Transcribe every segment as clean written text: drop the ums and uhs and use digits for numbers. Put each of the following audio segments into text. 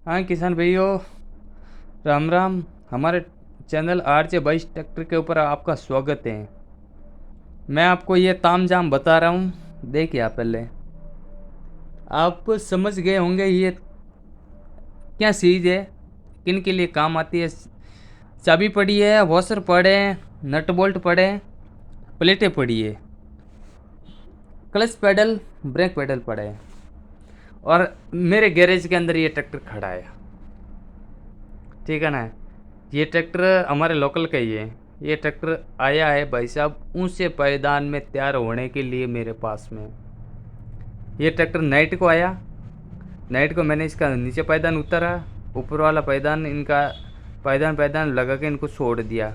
हाँ किसान भाइयों, राम राम। हमारे चैनल आरजे 22 ट्रैक्टर के ऊपर आपका स्वागत है। मैं आपको ये तामझाम बता रहा हूँ। देखिए आप पहले आप समझ गए होंगे ये क्या चीज़ है, किन के लिए काम आती है। चाबी पड़ी है, वॉशर पड़े हैं, नट बोल्ट पड़े हैं, प्लेटें पड़ी है, क्लच पेडल, ब्रेक पेडल पड़े हैं और मेरे गैरेज के अंदर ये ट्रैक्टर खड़ा है। ठीक है ना। ये ट्रैक्टर हमारे लोकल का ही है। ये ट्रैक्टर आया है भाई साहब ऊंचे पायदान में तैयार होने के लिए मेरे पास में। ये ट्रैक्टर नाइट को आया। नाइट को मैंने इसका नीचे पायदान उतारा, ऊपर वाला पायदान इनका पायदान पायदान लगा के इनको छोड़ दिया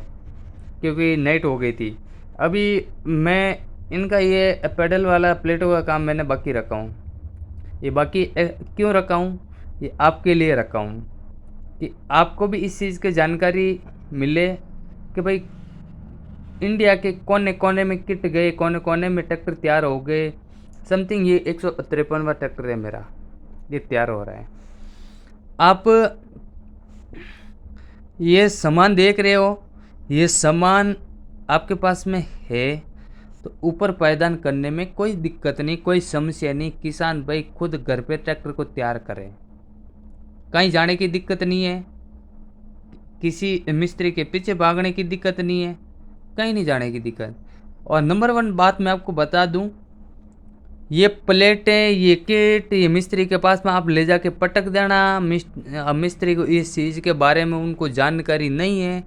क्योंकि नाइट हो गई थी। अभी मैं इनका ये पेडल वाला प्लेटों का काम मैंने बाकी रखा हूँ। ये बाकी क्यों रखा हूँ, ये आपके लिए रखा हूँ कि आपको भी इस चीज़ की जानकारी मिले कि भाई इंडिया के कोने कोने में किट गए, कोने कोने में ट्रैक्टर तैयार हो गए। समथिंग ये 153वां ट्रैक्टर है मेरा, ये तैयार हो रहा है। आप ये सामान देख रहे हो, ये सामान आपके पास में है तो ऊपर पायदान करने में कोई दिक्कत नहीं, कोई समस्या नहीं। किसान भाई खुद घर पे ट्रैक्टर को तैयार करें, कहीं जाने की दिक्कत नहीं है, किसी मिस्त्री के पीछे भागने की दिक्कत नहीं है, कहीं नहीं जाने की दिक्कत। और नंबर वन बात मैं आपको बता दूं, ये प्लेटें, ये किट, ये मिस्त्री के पास में आप ले जाके पटक देना। मिस्त्री को इस चीज़ के बारे में उनको जानकारी नहीं है,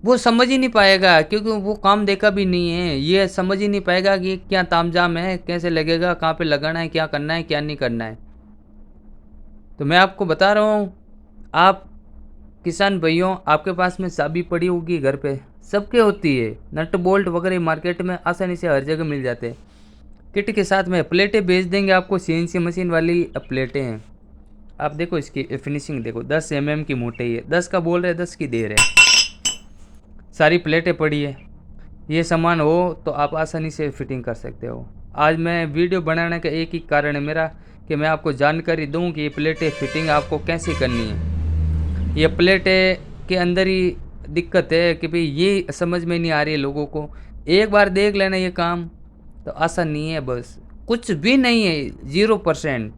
वो समझ ही नहीं पाएगा क्योंकि वो काम देखा भी नहीं है। ये समझ ही नहीं पाएगा कि क्या तामझाम है, कैसे लगेगा, कहाँ पे लगाना है, क्या करना है, क्या नहीं करना है। तो मैं आपको बता रहा हूँ, आप किसान भाइयों, आपके पास में चाबी पड़ी होगी घर पे, सबके होती है। नट बोल्ट वगैरह मार्केट में आसानी से हर जगह मिल जाते हैं। किट के साथ में प्लेटें भेज देंगे आपको, सीएनसी मशीन वाली प्लेटें हैं। आप देखो इसकी फिनिशिंग देखो, 10 mm की मोटाई है, 10 का बोल रहे 10 की दे रहे। सारी प्लेटें पड़ी है। ये सामान हो तो आप आसानी से फिटिंग कर सकते हो। आज मैं वीडियो बनाने का एक ही कारण है मेरा कि मैं आपको जानकारी दूं कि ये प्लेटें फिटिंग आपको कैसे करनी है। ये प्लेटें के अंदर ही दिक्कत है कि भाई ये समझ में नहीं आ रही है लोगों को। एक बार देख लेना ये काम तो आसान नहीं है, बस कुछ भी नहीं है, 0%।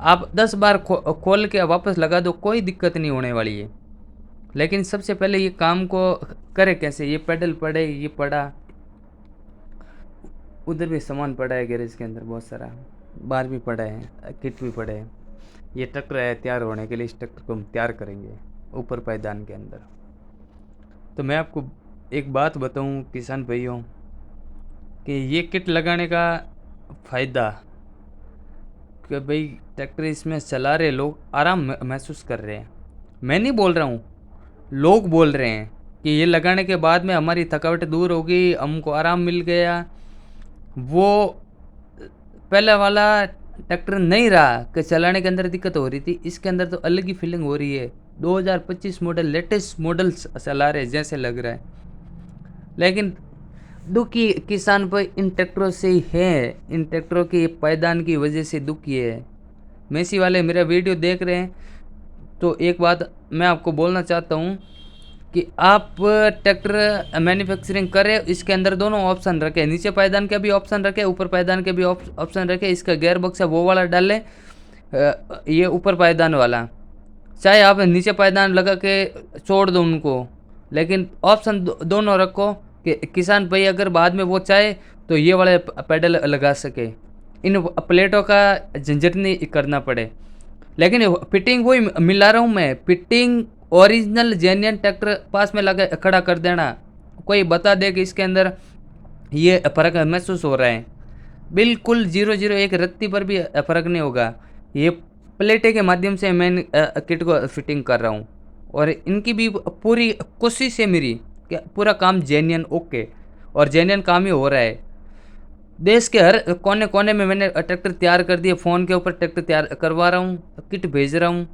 आप 10 बार खोल के वापस लगा दो, कोई दिक्कत नहीं होने वाली है। लेकिन सबसे पहले ये काम को करे कैसे। ये पेडल पड़े, ये पड़ा, उधर भी सामान पड़ा है गैरेज के अंदर बहुत सारा, बाहर भी पड़ा है, किट भी पड़े हैं। ये ट्रैक्टर है तैयार होने के लिए, इस ट्रैक्टर को हम तैयार करेंगे ऊपर पायदान के अंदर। तो मैं आपको एक बात बताऊं किसान भाइयों कि ये किट लगाने का फ़ायदा कि भाई ट्रैक्टर इसमें चला रहे लोग आराम महसूस कर रहे हैं। मैं नहीं बोल रहा हूँ, लोग बोल रहे हैं कि ये लगाने के बाद में हमारी थकावट दूर होगी, हमको आराम मिल गया। वो पहले वाला ट्रैक्टर नहीं रहा कि चलाने के अंदर दिक्कत हो रही थी, इसके अंदर तो अलग ही फीलिंग हो रही है। 2025 मॉडल, लेटेस्ट मॉडल्स चला रहे जैसे लग रहा है। लेकिन दुखी किसान भाई इन ट्रैक्टरों से ही है, इन ट्रैक्टरों के पायदान की वजह से दुखी है। मेसी वाले मेरा वीडियो देख रहे हैं तो एक बात मैं आपको बोलना चाहता हूँ कि आप ट्रैक्टर मैन्युफैक्चरिंग करें, इसके अंदर दोनों ऑप्शन रखें, नीचे पायदान का भी ऑप्शन रखें, ऊपर पायदान के भी ऑप्शन रखें। इसका गियर बॉक्स है वो वाला डालें, ये ऊपर पायदान वाला। चाहे आप नीचे पायदान लगा के छोड़ दो उनको, लेकिन ऑप्शन दोनों रखो कि किसान भाई अगर बाद में वो चाहे तो ये वाले पैडल लगा सके, इन प्लेटों का झंझट नहीं करना पड़े। लेकिन फिटिंग वही मिला रहा हूँ मैं, फिटिंग ओरिजिनल जेन्युइन ट्रैक्टर पास में लगा खड़ा कर देना। कोई बता दे कि इसके अंदर ये फ़र्क महसूस हो रहा है, बिल्कुल 0 एक रत्ती पर भी फ़र्क नहीं होगा। ये प्लेटे के माध्यम से मैं किट को फिटिंग कर रहा हूँ और इनकी भी पूरी कोशिश है मेरी कि पूरा काम जेन्युइन ओके, और जेन्युइन काम ही हो रहा है। देश के हर कोने कोने में मैंने ट्रैक्टर तैयार कर दिए, फ़ोन के ऊपर ट्रैक्टर तैयार करवा रहा हूँ, किट भेज रहा हूँ।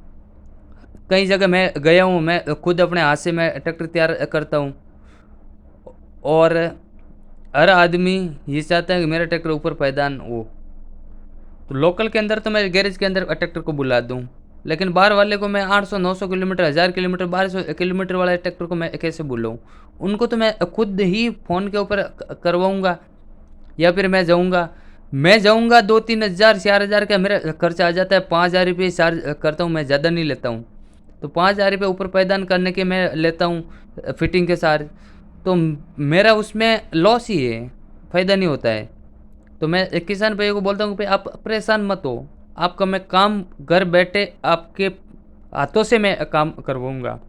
कई जगह मैं गया हूँ, मैं खुद अपने हाथ से मैं ट्रैक्टर तैयार करता हूँ। और हर आदमी ये चाहता है कि मेरा ट्रैक्टर ऊपर पायदान हो। तो लोकल के अंदर तो मैं गैरेज के अंदर ट्रैक्टर को बुला दूँ, लेकिन बाहर वाले को मैं 800-900 किलोमीटर, 1000 किलोमीटर, 1200 किलोमीटर वाले ट्रैक्टर को मैं कैसे बुलाऊँ? उनको तो मैं खुद ही फ़ोन के ऊपर करवाऊँगा, या फिर मैं जाऊँगा 2-3 हज़ार 4,000 का मेरा खर्चा आ जाता है, 5,000 रुपये चार्ज करता हूँ मैं, ज़्यादा नहीं लेता हूँ। तो 5,000 रुपये ऊपर पायदान करने के मैं लेता हूँ फिटिंग के साथ, तो मेरा उसमें लॉस ही है, फ़ायदा नहीं होता है। तो मैं एक किसान भाई को बोलता हूँ कि भाई आप परेशान मत हो, आपका मैं काम घर बैठे आपके हाथों से मैं काम करवाऊँगा।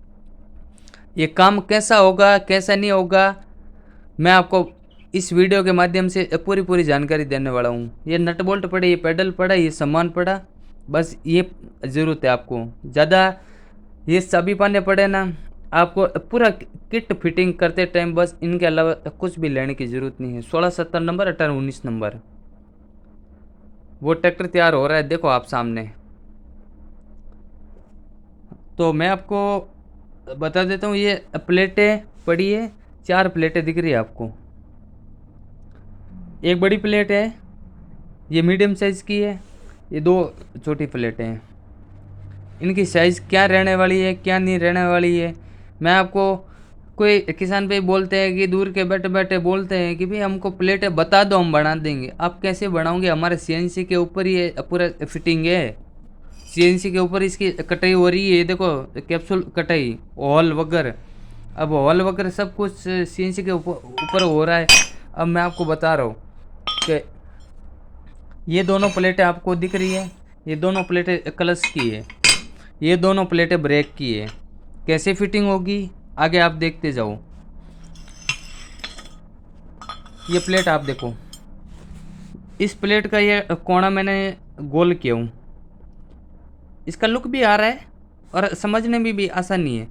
ये काम कैसा होगा कैसा नहीं होगा, मैं आपको इस वीडियो के माध्यम से पूरी पूरी जानकारी देने वाला हूँ। ये नट बोल्ट पड़े, ये पैडल पड़ा, ये सामान पड़ा, बस ये ज़रूरत है आपको। ज़्यादा ये सभी पाने पड़े ना, आपको पूरा किट फिटिंग करते टाइम बस इनके अलावा कुछ भी लेने की ज़रूरत नहीं है। 16-17 नंबर, 18-19 नंबर, वो ट्रैक्टर तैयार हो रहा है, देखो आप सामने। तो मैं आपको बता देता हूँ, ये प्लेटें पड़ी है, 4 प्लेटें दिख रही है आपको। एक बड़ी प्लेट है, ये मीडियम साइज़ की है, ये 2 छोटी प्लेटें हैं। इनकी साइज़ क्या रहने वाली है क्या नहीं रहने वाली है, मैं आपको, कोई किसान भाई बोलते हैं कि दूर के बैठे बैठे बोलते हैं कि भाई हमको प्लेटें बता दो हम बना देंगे। आप कैसे बनाओगे? हमारे सीएनसी के ऊपर ये पूरा फिटिंग है, सीएनसी के ऊपर इसकी कटाई हो रही है, देखो कैप्सूल कटाई, हॉल वगैरह, अब हॉल वगैरह सब कुछ सीएनसी के ऊपर हो रहा है। अब मैं आपको बता रहा हूँ कि ये दोनों प्लेटें आपको दिख रही है, ये दोनों प्लेटें क्लच की है, ये दोनों प्लेटें ब्रेक की है। कैसे फिटिंग होगी आगे आप देखते जाओ। ये प्लेट आप देखो, इस प्लेट का ये कोना मैंने गोल किया हूँ, इसका लुक भी आ रहा है और समझने में भी आसानी है।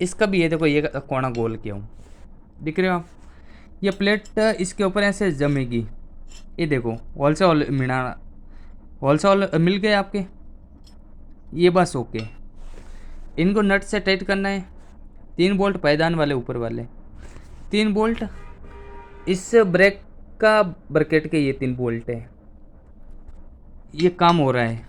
इसका भी ये देखो, ये कोना गोल किया हूँ, दिख रहे हो आप? ये प्लेट इसके ऊपर ऐसे जमेगी, ये देखो हॉल से हॉल मिलाना, हॉल से हॉल मिल गए आपके, ये बस ओके। इनको नट से टाइट करना है, 3 बोल्ट पायदान वाले ऊपर वाले, 3 बोल्ट इस ब्रेक का ब्रैकेट के, ये 3 बोल्ट है। ये काम हो रहा है,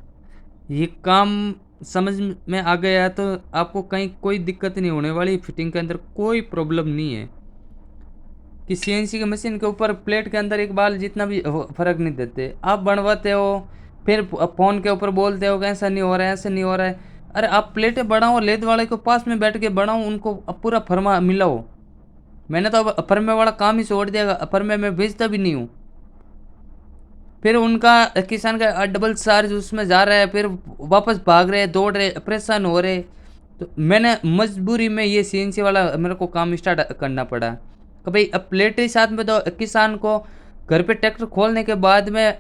ये काम समझ में आ गया तो आपको कहीं कोई दिक्कत नहीं होने वाली, फिटिंग के अंदर कोई प्रॉब्लम नहीं है। कि सीएनसी के मशीन के ऊपर प्लेट के अंदर एक बाल जितना भी फर्क नहीं देते, आप बनवाते हो फिर फ़ोन के ऊपर बोलते हो कि ऐसा नहीं हो रहा है ऐसा नहीं हो रहा है। अरे आप प्लेटें बढ़ाओ, लेद वाले के पास में बैठ के बढ़ाओ, उनको पूरा फरमा मिलाओ। मैंने तो अब फर्मे वाला काम ही छोड़ दिया, फर्मे में भेजता भी नहीं हूँ। फिर उनका किसान का डबल चार्ज उसमें जा रहा है, फिर वापस भाग रहे दौड़ रहे परेशान हो रहे, तो मैंने मजबूरी में ये सीएनसी वाला मेरे को काम स्टार्ट करना पड़ा कि भाई अब प्लेट ही साथ में, तो किसान को घर पे ट्रैक्टर खोलने के बाद में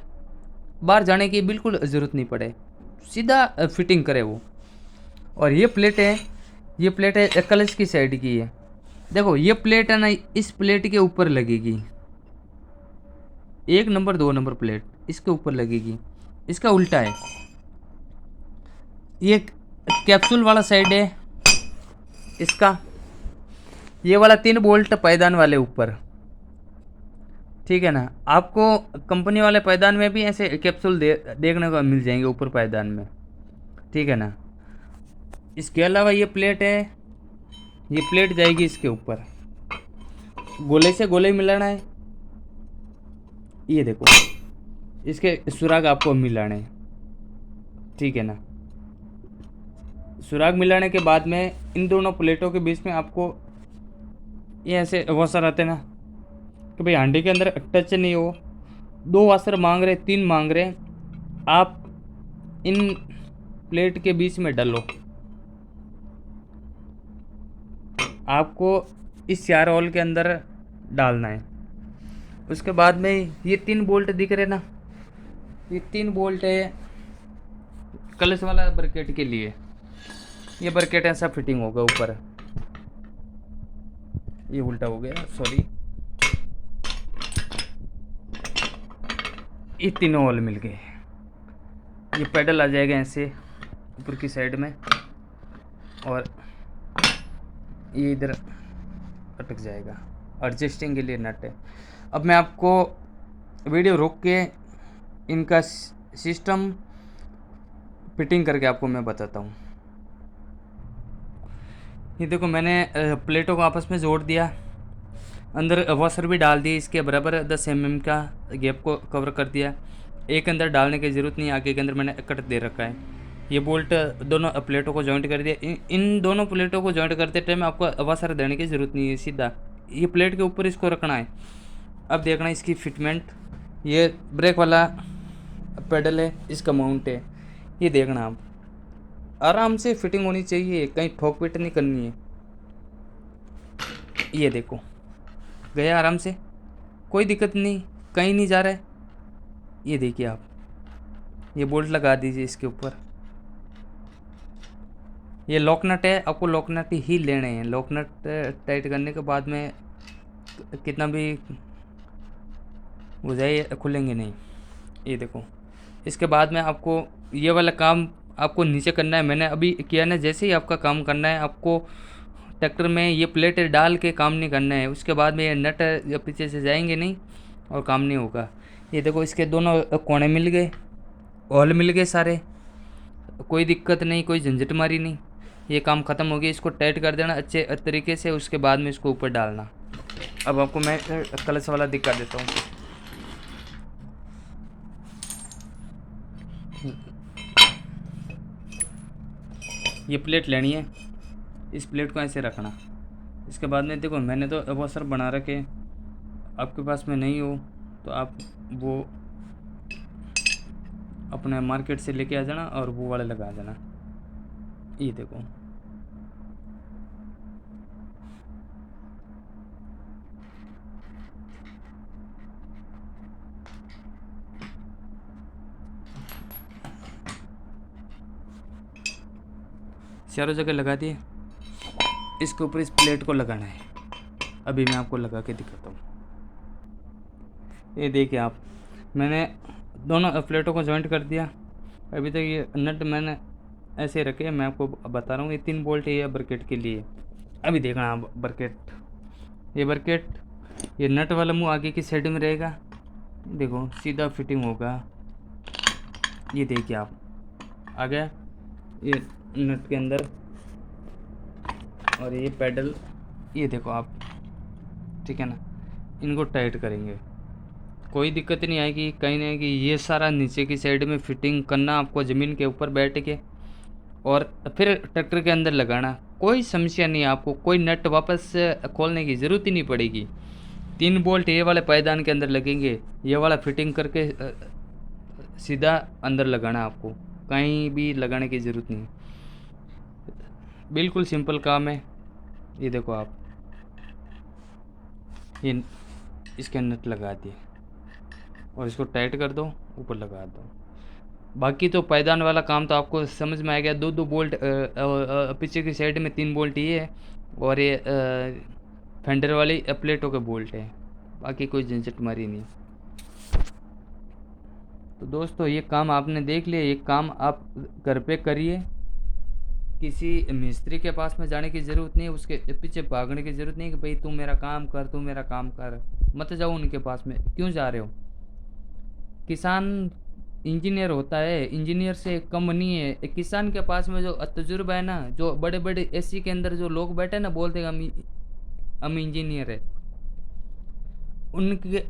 बाहर जाने की बिल्कुल ज़रूरत नहीं पड़े, सीधा फिटिंग करे वो। और ये प्लेटें क्लच की साइड की है, देखो ये प्लेट है ना, इस प्लेट के ऊपर लगेगी, 1 नंबर 2 नंबर प्लेट इसके ऊपर लगेगी, इसका उल्टा है। ये कैप्सूल वाला साइड है इसका, ये वाला 3 बोल्ट पायदान वाले ऊपर, ठीक है ना। आपको कंपनी वाले पायदान में भी ऐसे कैप्सूल देखने को मिल जाएंगे ऊपर पायदान में, ठीक है ना। इसके अलावा ये प्लेट है, ये प्लेट जाएगी इसके ऊपर, गोले से गोले मिलाना है, ये देखो इसके सुराग आपको मिलाने हैं, ठीक है ना। सुराग मिलाने के बाद में इन दोनों प्लेटों के बीच में आपको ये ऐसे वॉशर आते ना कि भाई हांडी के अंदर टच नहीं हो, 2 वॉशर मांग रहे 3 मांग रहे, आप इन प्लेट के बीच में डालो। आपको इस 4 होल के अंदर डालना है। उसके बाद में ये 3 बोल्ट दिख रहे ना, ये 3 बोल्ट है कलश वाला ब्रैकेट के लिए, ये ब्रैकेट ऐसा फिटिंग होगा ऊपर, ये उल्टा हो गया सॉरी, ये तीनों होल मिल गए, ये पैडल आ जाएगा ऐसे ऊपर की साइड में, और ये इधर अटक जाएगा, एडजस्टिंग के लिए नट है। अब मैं आपको वीडियो रोक के इनका सिस्टम फिटिंग करके आपको मैं बताता हूँ। ये देखो मैंने प्लेटों को आपस में जोड़ दिया, अंदर वॉशर भी डाल दी, इसके बराबर 10 mm का गैप को कवर कर दिया। एक अंदर डालने की ज़रूरत नहीं, आगे के अंदर मैंने कट दे रखा है। ये बोल्ट दोनों प्लेटों को जॉइंट कर दिया। इन दोनों प्लेटों को जॉइंट करते टाइम आपको वॉशर देने की ज़रूरत नहीं है, सीधा ये प्लेट के ऊपर इसको रखना है। अब देखना इसकी फिटमेंट, ये ब्रेक वाला पेडल है, इसका माउंट है, ये देखना आप आराम से फिटिंग होनी चाहिए, कहीं ठोक पीट नहीं करनी है। ये देखो गया आराम से, कोई दिक्कत नहीं, कहीं नहीं जा रहा है। ये देखिए आप, ये बोल्ट लगा दीजिए इसके ऊपर। ये लॉक नट है, आपको लॉक नट ही लेने हैं। लॉक नट टाइट करने के बाद में कितना भी हो जाए खुलेंगे नहीं। ये देखो, इसके बाद में आपको ये वाला काम आपको नीचे करना है, मैंने अभी किया ना। जैसे ही आपका काम करना है, आपको ट्रैक्टर में ये प्लेट डाल के काम नहीं करना है। उसके बाद में ये नट पीछे से जाएंगे नहीं और काम नहीं होगा। ये देखो इसके दोनों कोने मिल गए, होल मिल गए सारे, कोई दिक्कत नहीं, कोई झंझट मारी नहीं। ये काम ख़त्म हो गया। इसको टाइट कर देना अच्छे तरीके से, उसके बाद में इसको ऊपर डालना। अब आपको मैं क्लच वाला दिखा देता हूँ। ये प्लेट लेनी है, इस प्लेट को ऐसे रखना। इसके बाद में देखो मैंने तो वॉशर बना रखे, आपके पास में नहीं हो तो आप वो अपने मार्केट से लेके आ जाना और वो वाले लगा देना। ये देखो चारों जगह लगा दिए। इसके ऊपर इस प्लेट को लगाना है। अभी मैं आपको लगा के दिखाता हूँ। ये देखिए आप, मैंने दोनों प्लेटों को जॉइंट कर दिया। अभी तक ये नट मैंने ऐसे रखे, मैं आपको बता रहा हूँ। ये 3 बोल्ट है ये बरकेट के लिए। अभी देखना आप बरकेट, ये बरकेट, ये नट वाला मुंह आगे की साइड में रहेगा। देखो सीधा फिटिंग होगा। ये देखिए आप, आ गया ये नट के अंदर। और ये पैडल, ये देखो आप, ठीक है ना। इनको टाइट करेंगे, कोई दिक्कत नहीं आएगी, कहीं नहीं आएगी। ये सारा नीचे की साइड में फिटिंग करना आपको ज़मीन के ऊपर बैठ के, और फिर ट्रैक्टर के अंदर लगाना। कोई समस्या नहीं है, आपको कोई नट वापस खोलने की ज़रूरत ही नहीं पड़ेगी। 3 बोल्ट ये वाले पायदान के अंदर लगेंगे, ये वाला फिटिंग करके सीधा अंदर लगाना। आपको कहीं भी लगाने की ज़रूरत नहीं, बिल्कुल सिंपल काम है। ये देखो आप, ये इसके नट लगा दिए और इसको टाइट कर दो, ऊपर लगा दो। बाकी तो पायदान वाला काम तो आपको समझ में आ गया। 2 बोल्ट पीछे की साइड में 3 बोल्ट ये है, और ये फेंडर वाली प्लेटों के बोल्ट है। बाकी कोई झंझट मारी नहीं। तो दोस्तों ये काम आपने देख लिया। ये काम आप घर पे करिए, किसी मिस्त्री के पास में जाने की ज़रूरत नहीं है, उसके पीछे भागने की ज़रूरत नहीं कि भाई तू मेरा काम कर, तू मेरा काम कर। मत जाओ उनके पास में, क्यों जा रहे हो। किसान इंजीनियर होता है, इंजीनियर से कम नहीं है। एक किसान के पास में जो तजुर्बा है ना, जो बड़े बड़े एसी के अंदर जो लोग बैठे ना, बोलते हैं हम इंजीनियर है, उनके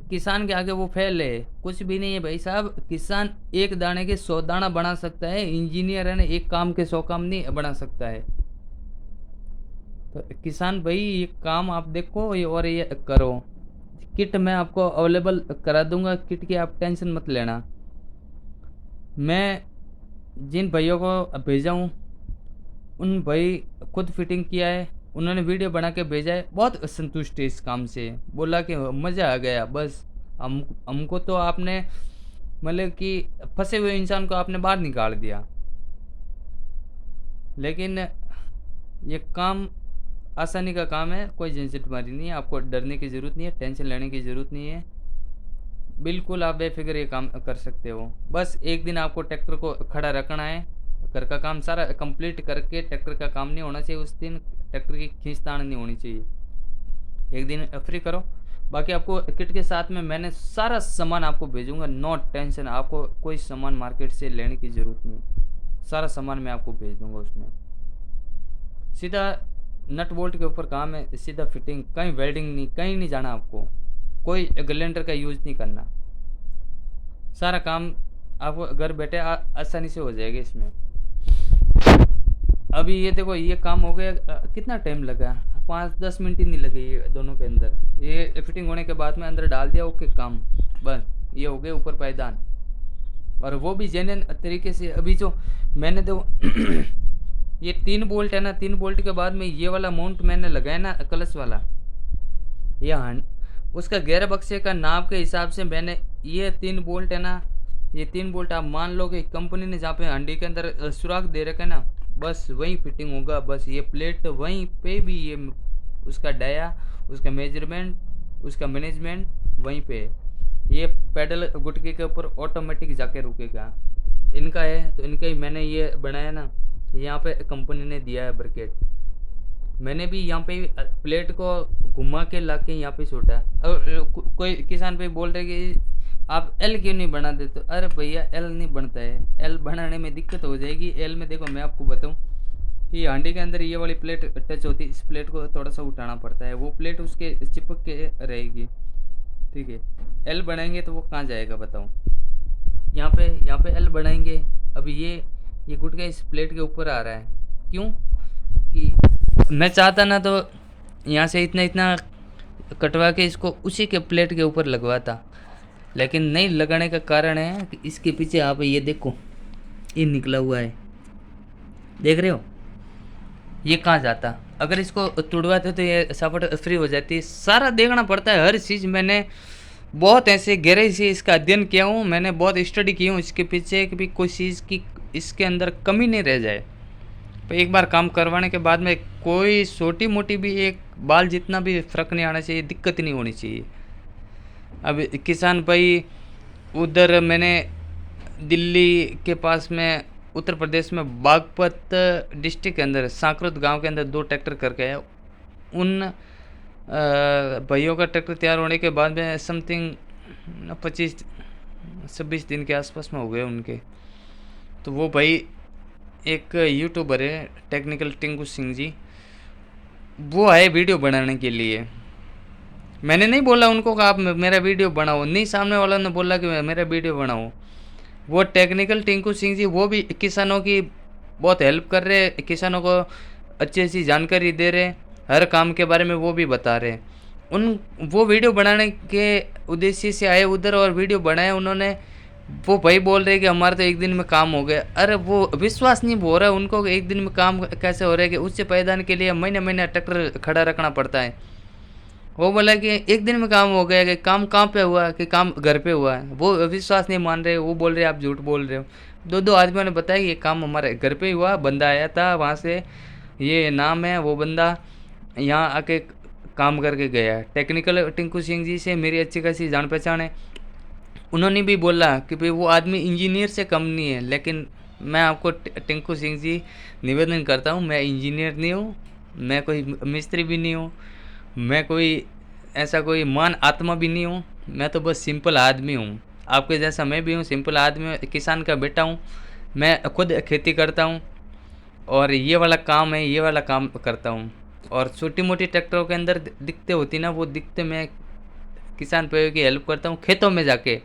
किसान के आगे वो फेल है, कुछ भी नहीं है भाई साहब। किसान एक दाने के 100 दाना बना सकता है, इंजीनियर है ना एक काम के 100 काम नहीं बना सकता है। तो किसान भाई ये काम आप देखो और ये करो। किट मैं आपको अवेलेबल करा दूंगा, किट की आप टेंशन मत लेना। मैं जिन भाइयों को भेजा हूँ, उन भाई खुद फिटिंग किया है, उन्होंने वीडियो बना के भेजा है, बहुत संतुष्ट है इस काम से। बोला कि मज़ा आ गया। बस हमको तो आपने मतलब कि फंसे हुए इंसान को आपने बाहर निकाल दिया। लेकिन ये काम आसानी का काम है, कोई झंझट मारी नहीं है, आपको डरने की ज़रूरत नहीं है, टेंशन लेने की ज़रूरत नहीं है। बिल्कुल आप बेफिक्र ये काम कर सकते हो। बस एक दिन आपको ट्रैक्टर को खड़ा रखना है, घर का काम सारा कंप्लीट करके। ट्रैक्टर का काम नहीं होना चाहिए उस दिन, ट्रैक्टर की खींचतान नहीं होनी चाहिए। एक दिन फ्री करो, बाकी आपको किट के साथ में मैंने सारा सामान आपको भेजूंगा, नो टेंशन, आपको कोई सामान मार्केट से लेने की ज़रूरत नहीं, सारा सामान मैं आपको भेज दूंगा। उसमें सीधा नट बोल्ट के ऊपर काम है, सीधा फिटिंग, कहीं वेल्डिंग नहीं, कहीं नहीं जाना आपको, कोई ग्लेंडर का यूज़ नहीं करना, सारा काम आपको घर बैठे आसानी से हो जाएगा इसमें। अभी ये देखो ये काम हो गया, कितना टाइम लगा, 5-10 मिनट ही नहीं लगे ये दोनों के अंदर। ये फिटिंग होने के बाद में अंदर डाल दिया, ओके काम, बस ये हो गए ऊपर पायदान, और वो भी जेन्युइन तरीके से। अभी जो मैंने देखो ये 3 बोल्ट है ना, 3 बोल्ट के बाद में ये वाला माउंट मैंने लगाया ना क्लच वाला, ये उसका गियर बक्से का नाप के हिसाब से मैंने ये 3 बोल्ट है ना, ये 3 बोल्ट आप मान लो कि कंपनी ने जहाँ पे हंडी के अंदर सुराख दे रखा है ना, बस वहीं फिटिंग होगा। बस ये प्लेट वहीं पे भी, ये उसका डाया, उसका मेजरमेंट, उसका मैनेजमेंट वहीं पे है। ये पेडल गुटके के ऊपर ऑटोमेटिक जाके रुकेगा, इनका है तो इनका ही मैंने ये बनाया ना। यहाँ पे कंपनी ने दिया है ब्रैकेट, मैंने भी यहाँ पे प्लेट को घुमा के ला के यहाँ पे छोटा। और कोई किसान भाई बोल रहे कि आप एल क्यों नहीं बना देते, अरे भैया एल नहीं बनता है, एल बनाने में दिक्कत हो जाएगी। एल में देखो मैं आपको बताऊँ कि हांडी के अंदर ये वाली प्लेट टच होती है, इस प्लेट को थोड़ा सा उठाना पड़ता है, वो प्लेट उसके चिपक के रहेगी, ठीक है। एल बनाएंगे तो वो कहाँ जाएगा बताओ, यहाँ पे एल बनाएंगे। अभी ये गुटका इस प्लेट के ऊपर आ रहा है, क्यों कि मैं चाहता ना तो यहाँ से इतना इतना कटवा के इसको उसी के प्लेट के ऊपर लगवाता, लेकिन नहीं लगाने का कारण है कि इसके पीछे आप ये देखो, ये निकला हुआ है, देख रहे हो, ये कहाँ जाता। अगर इसको तुड़वाते तो ये सापट फ्री हो जाती। सारा देखना पड़ता है, हर चीज़ मैंने बहुत ऐसे गहराई से इसका अध्ययन किया हूँ, मैंने बहुत स्टडी की हूँ इसके पीछे कि भी कोई चीज़ की इसके अंदर कमी नहीं रह जाए। तो एक बार काम करवाने के बाद में कोई छोटी मोटी भी एक बाल जितना भी फ़र्क नहीं आना चाहिए, दिक्कत नहीं होनी चाहिए। अब किसान भाई उधर मैंने दिल्ली के पास में उत्तर प्रदेश में बागपत डिस्ट्रिक्ट के अंदर सांकरुत गांव के अंदर 2 ट्रैक्टर करके आया। उन भाइयों का ट्रैक्टर तैयार होने के बाद में समथिंग 25-26 दिन के आसपास में हो गए उनके। तो वो भाई एक यूट्यूबर है टेक्निकल टिंकू सिंह जी, वो आए वीडियो बनाने के लिए। मैंने नहीं बोला उनको कि आप मेरा वीडियो बनाओ, नहीं, सामने वाला ने बोला कि मेरा वीडियो बनाओ। वो टेक्निकल टिंकू सिंह जी वो भी किसानों की बहुत हेल्प कर रहे, किसानों को अच्छी अच्छी जानकारी दे रहे, हर काम के बारे में वो भी बता रहे। वो वीडियो बनाने के उद्देश्य से आए उधर और वीडियो बनाए उन्होंने। वो भाई बोल रहे कि हमारा तो एक दिन में काम हो गया। अरे वो विश्वास नहीं हो रहा उनको कि एक दिन में काम कैसे हो रहा है, कि उससे पैदान के लिए महीने महीने ट्रैक्टर खड़ा रखना पड़ता है। वो बोला कि एक दिन में काम हो गया, कि काम कहाँ पे हुआ, कि काम घर पे हुआ है। वो विश्वास नहीं मान रहे, वो बोल रहे आप झूठ बोल रहे हो। 2 आदमियों ने बताया कि ये काम हमारे घर पे ही हुआ, बंदा आया था वहाँ से, ये नाम है, वो बंदा यहाँ आके काम करके गया है। टेक्निकल टिंकू सिंह जी से मेरी अच्छी खासी जान पहचान है। उन्होंने भी बोला कि भाई वो आदमी इंजीनियर से कम नहीं है, लेकिन मैं आपको टिंकू सिंह जी निवेदन करता हूँ, मैं इंजीनियर नहीं हूँ, मैं कोई मिस्त्री भी नहीं हूँ, मैं कोई ऐसा कोई मान आत्मा भी नहीं हूँ, मैं तो बस सिंपल आदमी हूँ। आपके जैसा मैं भी हूँ, सिंपल आदमी हूँ, किसान का बेटा हूँ, मैं खुद खेती करता हूँ और ये वाला काम है, ये वाला काम करता हूँ। और छोटी मोटी ट्रैक्टरों के अंदर दिक्कतें होती ना, वो दिक्कतें मैं किसान भाइयों की हेल्प करता हूँ। खेतों में जाके,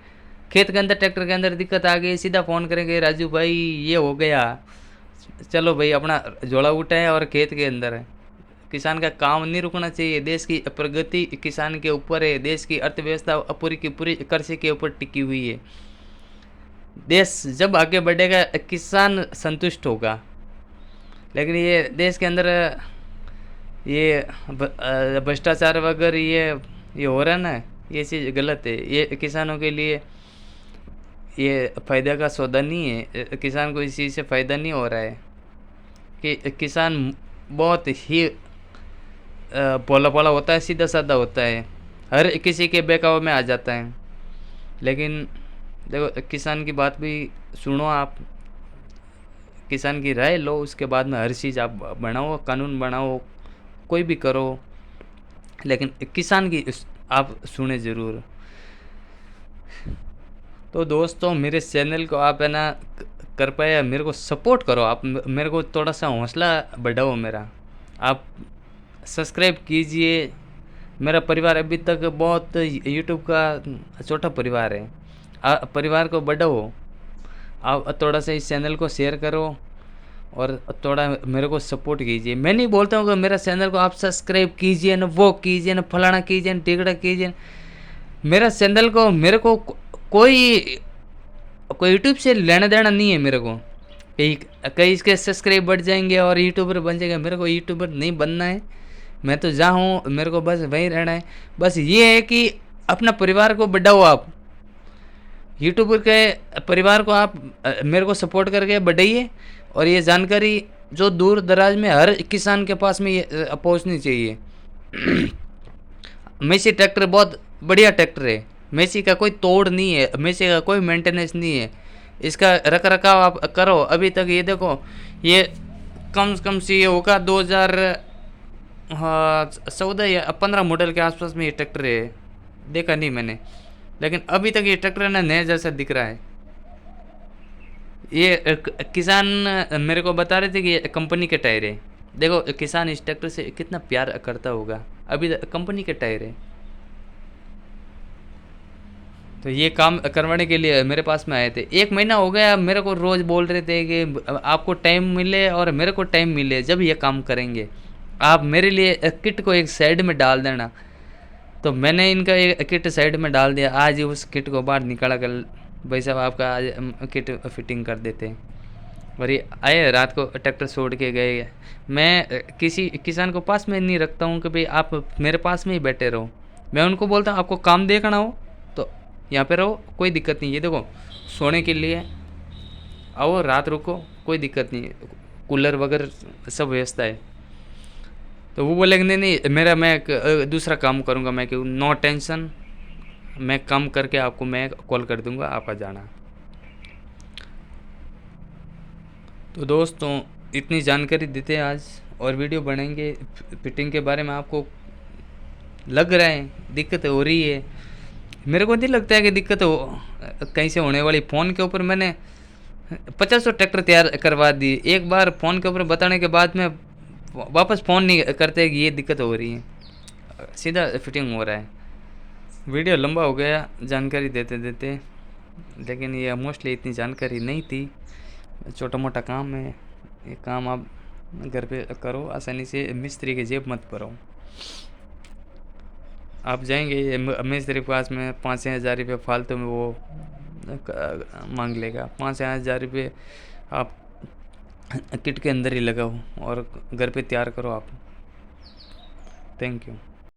खेत के अंदर ट्रैक्टर के अंदर दिक्कत आ गई, सीधा फ़ोन करेंगे, राजू भाई ये हो गया, चलो भाई अपना झोला उठाए और खेत के अंदर है। किसान का काम नहीं रुकना चाहिए। देश की प्रगति किसान के ऊपर है, देश की अर्थव्यवस्था पूरी की पूरी कृषि के ऊपर टिकी हुई है। देश जब आगे बढ़ेगा किसान संतुष्ट होगा। लेकिन देश के अंदर ये भ्रष्टाचार वगैरह ये हो रहा है ना, ये चीज़ गलत है। ये किसानों के लिए ये फ़ायदा का सौदा नहीं है, किसान को इस चीज़ से फ़ायदा नहीं हो रहा है। कि किसान बहुत ही भोला भाला होता है, सीधा साधा होता है, हर किसी के बहकावे में आ जाता है। लेकिन देखो किसान की बात भी सुनो, आप किसान की राय लो, उसके बाद में हर चीज़ आप बनाओ, कानून बनाओ, कोई भी करो, लेकिन किसान की आप सुने ज़रूर। तो दोस्तों मेरे चैनल को आप है ना कर पाए, मेरे को सपोर्ट करो, आप मेरे को थोड़ा सा हौसला बढ़ाओ मेरा। आप सब्सक्राइब कीजिए। मेरा परिवार अभी तक बहुत यूट्यूब का छोटा परिवार है। परिवार को बढ़ाओ। आप थोड़ा सा इस चैनल को शेयर करो और थोड़ा मेरे को सपोर्ट कीजिए। मैं नहीं बोलता हूँ कि मेरा चैनल को आप सब्सक्राइब कीजिए न, वो कीजिए न, फलाना कीजिए न, टिकड़ा कीजिए। मेरा चैनल को मेरे को कोई कोई यूट्यूब से लेना देना नहीं है मेरे को। कहीं कहीं इसके सब्सक्राइब बढ़ जाएंगे और यूट्यूबर बन जाएगा, मेरे को यूट्यूबर नहीं बनना है। मैं तो जहाँ हूँ मेरे को बस वहीं रहना है। बस ये है कि अपना परिवार को बढ़ाओ आप। यूट्यूबर के परिवार को आप मेरे को सपोर्ट करके बढ़ाइए। और ये जानकारी जो दूर दराज में हर किसान के पास में ये पहुँचनी चाहिए। मेसी ट्रैक्टर बहुत बढ़िया ट्रैक्टर है। मेसी का कोई तोड़ नहीं है, मेसी का कोई मेंटेनेंस नहीं है। इसका रख रखाव आप करो। अभी तक ये देखो, ये कम से कम सी होगा 2014 या 15 मॉडल के आसपास में ये ट्रैक्टर है। देखा नहीं मैंने, लेकिन अभी तक ये ट्रैक्टर ना नया जैसा दिख रहा है। ये किसान मेरे को बता रहे थे कि ये कंपनी के टायर है। देखो किसान इस ट्रैक्टर से कितना प्यार करता होगा। अभी कंपनी के टायर है। तो ये काम करवाने के लिए मेरे पास में आए थे। 1 महीना हो गया, मेरे को रोज़ बोल रहे थे कि आपको टाइम मिले और मेरे को टाइम मिले जब ये काम करेंगे। आप मेरे लिए किट को एक साइड में डाल देना। तो मैंने इनका एक किट साइड में डाल दिया। आज ही उस किट को बाहर निकाला कर, भाई साहब आपका आज किट फिटिंग कर देते हैं। और ये आए रात को ट्रैक्टर छोड़ के गए। मैं किसी किसान को पास में नहीं रखता हूँ कि भाई आप मेरे पास में ही बैठे रहो। मैं उनको बोलता हूँ आपको काम देखना हो तो यहाँ पे रहो, कोई दिक्कत नहीं। ये देखो सोने के लिए आओ, रात रुको, कोई दिक्कत नहीं है। कूलर वगैरह सब व्यवस्था है। तो वो बोले नहीं नहीं मेरा मैं दूसरा काम करूँगा। मैं क्यों, नो टेंशन, मैं काम करके आपको मैं कॉल कर दूँगा, आप आ जाना। तो दोस्तों इतनी जानकारी देते हैं आज, और वीडियो बनाएंगे फिटिंग के बारे में। आपको लग रहा है दिक्कत हो रही है, मेरे को नहीं लगता है कि दिक्कत हो कहीं से होने वाली। फ़ोन के ऊपर मैंने 50 ट्रैक्टर तैयार करवा दी। एक बार फ़ोन के ऊपर बताने के बाद में वापस फ़ोन नहीं करते कि ये दिक्कत हो रही है, सीधा फिटिंग हो रहा है। वीडियो लंबा हो गया जानकारी देते देते, लेकिन ये मोस्टली इतनी जानकारी नहीं थी। छोटा मोटा काम है, ये काम आप घर पे करो आसानी से। मिस्त्री की जेब मत भरो। आप जाएंगे मिस्त्री के पास में 5-6 हज़ार रुपये फालतू में वो मांग लेगा। 5-6 हज़ार रुपये आप किट के अंदर ही लगाओ और घर पे तैयार करो आप। Thank you.